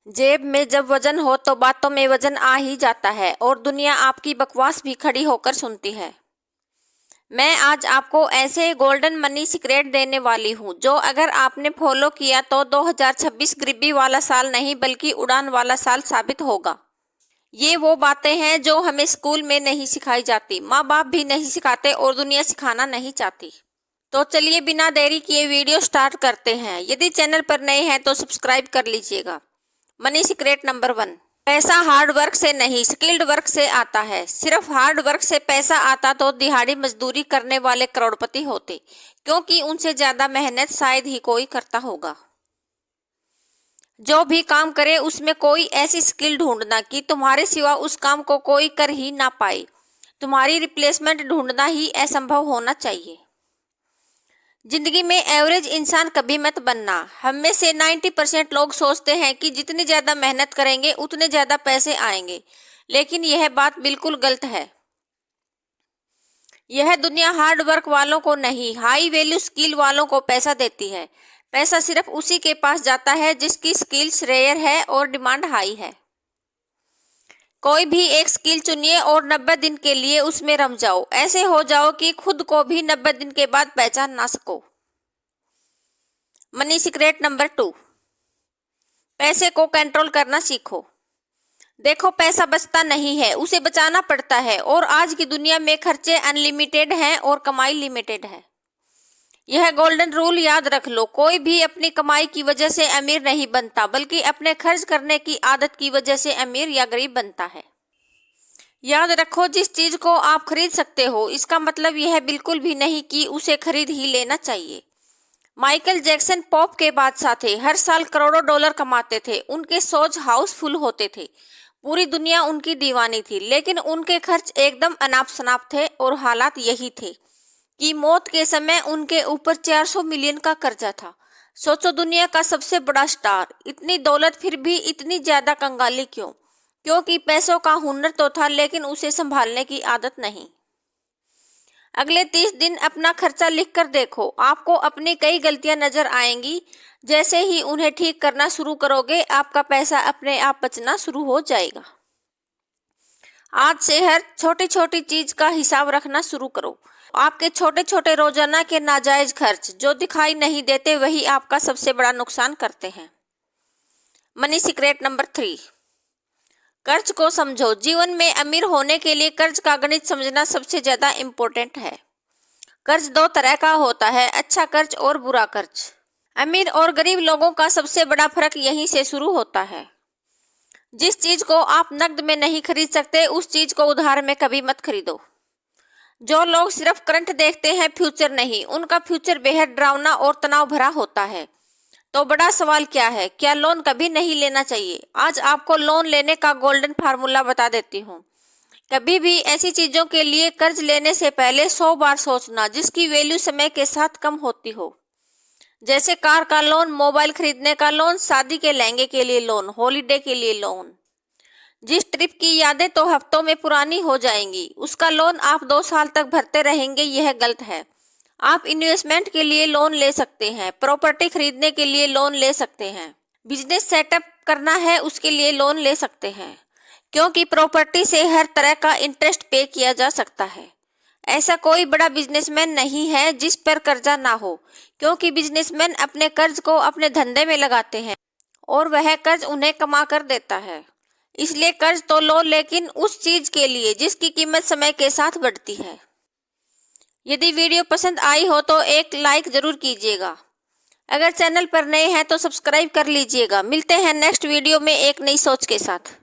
जेब में जब वजन हो तो बातों में वजन आ ही जाता है और दुनिया आपकी बकवास भी खड़ी होकर सुनती है। मैं आज आपको ऐसे गोल्डन मनी सीक्रेट देने वाली हूं जो अगर आपने फॉलो किया तो 2026 गरीबी वाला साल नहीं बल्कि उड़ान वाला साल साबित होगा। ये वो बातें हैं जो हमें स्कूल में नहीं सिखाई जाती, माँ बाप भी नहीं सिखाते और दुनिया सिखाना नहीं चाहती। तो चलिए बिना देरी किए वीडियो स्टार्ट करते हैं। यदि चैनल पर नए हैं तो सब्सक्राइब कर लीजिएगा। मनी सीक्रेट नंबर 1, पैसा हार्ड वर्क से नहीं स्किल्ड वर्क से आता है। सिर्फ हार्ड वर्क से पैसा आता तो दिहाड़ी मजदूरी करने वाले करोड़पति होते, क्योंकि उनसे ज्यादा मेहनत शायद ही कोई करता होगा। जो भी काम करे उसमें कोई ऐसी स्किल ढूंढना कि तुम्हारे सिवा उस काम को कोई कर ही ना पाए। तुम्हारी रिप्लेसमेंट ढूंढना ही असंभव होना चाहिए। जिंदगी में एवरेज इंसान कभी मत बनना। हम में से 90% लोग सोचते हैं कि जितनी ज्यादा मेहनत करेंगे उतने ज्यादा पैसे आएंगे, लेकिन यह बात बिल्कुल गलत है। यह दुनिया हार्ड वर्क वालों को नहीं, हाई वैल्यू स्किल वालों को पैसा देती है। पैसा सिर्फ उसी के पास जाता है जिसकी स्किल्स रेयर है और डिमांड हाई है। कोई भी एक स्किल चुनिए और 90 दिन के लिए उसमें रम जाओ। ऐसे हो जाओ कि खुद को भी 90 दिन के बाद पहचान ना सको। मनी सीक्रेट नंबर 2, पैसे को कंट्रोल करना सीखो। देखो, पैसा बचता नहीं है, उसे बचाना पड़ता है और आज की दुनिया में खर्चे अनलिमिटेड हैं और कमाई लिमिटेड है। यह गोल्डन रूल याद रख लो, कोई भी अपनी कमाई की वजह से अमीर नहीं बनता बल्कि अपने खर्च करने की आदत की वजह से अमीर या गरीब बनता है। याद रखो, जिस चीज को आप खरीद सकते हो इसका मतलब यह बिल्कुल भी नहीं कि उसे खरीद ही लेना चाहिए। माइकल जैक्सन पॉप के बादशाह थे, हर साल करोड़ों डॉलर कमाते थे, उनके शोज हाउसफुल होते थे, पूरी दुनिया उनकी दीवानी थी, लेकिन उनके खर्च एकदम अनाप शनाप थे और हालात यही थे कि मौत के समय उनके ऊपर 400 मिलियन का कर्जा था। सोचो, दुनिया का सबसे बड़ा स्टार, इतनी दौलत फिर भी इतनी ज्यादा कंगाली क्यों? क्योंकि पैसों का हुनर तो था लेकिन उसे संभालने की आदत नहीं। अगले 30 दिन अपना खर्चा लिख कर देखो, आपको अपनी कई गलतियां नजर आएंगी। जैसे ही उन्हें ठीक करना शुरू करोगे आपका पैसा अपने आप बचना शुरू हो जाएगा। आज से हर छोटी छोटी चीज का हिसाब रखना शुरू करो। आपके छोटे छोटे रोजाना के नाजायज खर्च जो दिखाई नहीं देते वही आपका सबसे बड़ा नुकसान करते हैं। मनी सीक्रेट नंबर 3, कर्ज को समझो। जीवन में अमीर होने के लिए कर्ज का गणित समझना सबसे ज्यादा इम्पोर्टेंट है। कर्ज 2 तरह का होता है, अच्छा कर्ज और बुरा कर्ज। अमीर और गरीब लोगों का सबसे बड़ा फर्क यहीं से शुरू होता है। जिस चीज को आप नकद में नहीं खरीद सकते उस चीज को उधार में कभी मत खरीदो। जो लोग सिर्फ करंट देखते हैं, फ्यूचर नहीं, उनका फ्यूचर बेहद डरावना और तनाव भरा होता है। तो बड़ा सवाल क्या है, क्या लोन कभी नहीं लेना चाहिए? आज आपको लोन लेने का गोल्डन फार्मूला बता देती हूँ। कभी भी ऐसी चीजों के लिए कर्ज लेने से पहले 100 बार सोचना जिसकी वैल्यू समय के साथ कम होती हो। जैसे कार का लोन, मोबाइल खरीदने का लोन, शादी के लहंगे के लिए लोन, हॉलीडे के लिए लोन। जिस ट्रिप की यादें तो हफ्तों में पुरानी हो जाएंगी उसका लोन आप 2 साल तक भरते रहेंगे, यह गलत है। आप इन्वेस्टमेंट के लिए लोन ले सकते हैं, प्रॉपर्टी खरीदने के लिए लोन ले सकते हैं, बिजनेस सेटअप करना है उसके लिए लोन ले सकते हैं, क्योंकि प्रॉपर्टी से हर तरह का इंटरेस्ट पे किया जा सकता है। ऐसा कोई बड़ा बिजनेसमैन नहीं है जिस पर कर्जा ना हो, क्योंकि बिजनेसमैन अपने कर्ज को अपने धंधे में लगाते हैं और वह कर्ज उन्हें कमा कर देता है। इसलिए कर्ज तो लो, लेकिन उस चीज के लिए जिसकी कीमत समय के साथ बढ़ती है। यदि वीडियो पसंद आई हो तो एक लाइक जरूर कीजिएगा। अगर चैनल पर नए हैं तो सब्सक्राइब कर लीजिएगा। मिलते हैं नेक्स्ट वीडियो में एक नई सोच के साथ।